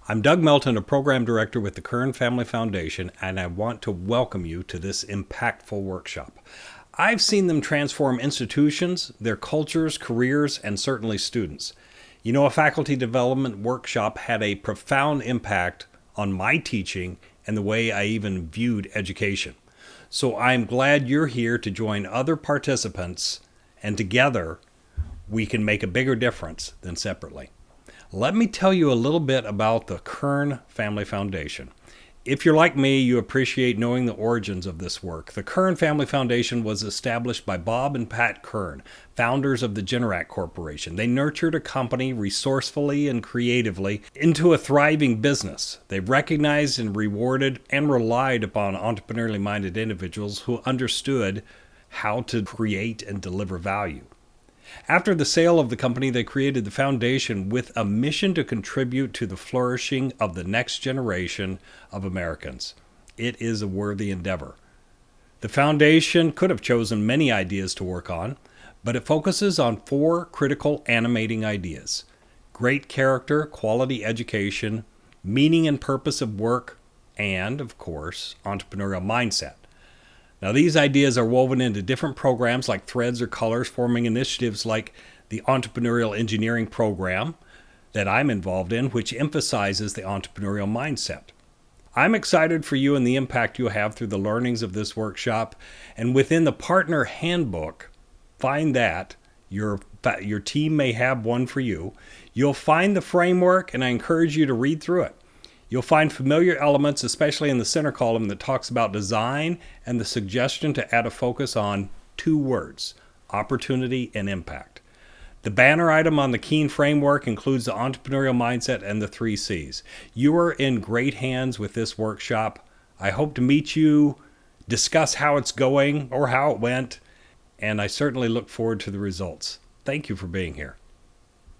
I'm Doug Melton, a program director with the Kern Family Foundation, and I want to welcome you to this impactful workshop. I've seen them transform institutions, their cultures, careers, and certainly students. You know, a faculty development workshop had a profound impact on my teaching and the way I even viewed education. So I'm glad you're here to join other participants, and together we can make a bigger difference than separately. Let me tell you a little bit about the Kern Family Foundation. If you're like me, you appreciate knowing the origins of this work. The Kern Family Foundation was established by Bob and Pat Kern, founders of the Generac Corporation. They nurtured a company resourcefully and creatively into a thriving business. They recognized and rewarded and relied upon entrepreneurially minded individuals who understood how to create and deliver value. After the sale of the company, they created the foundation with a mission to contribute to the flourishing of the next generation of Americans. It is a worthy endeavor. The foundation could have chosen many ideas to work on, but it focuses on 4 critical animating ideas: great character, quality education, meaning and purpose of work, and, of course, entrepreneurial mindset. Now, these ideas are woven into different programs like threads or colors, forming initiatives like the Entrepreneurial Engineering Program that I'm involved in, which emphasizes the entrepreneurial mindset. I'm excited for you and the impact you have through the learnings of this workshop. And within the Partner Handbook, find that. Your team may have one for you. You'll find the framework, and I encourage you to read through it. You'll find familiar elements, especially in the center column that talks about design and the suggestion to add a focus on 2 words: opportunity and impact. The banner item on the Keen framework includes the entrepreneurial mindset and the 3 C's. You are in great hands with this workshop. I hope to meet you, discuss how it's going or how it went, and I certainly look forward to the results. Thank you for being here.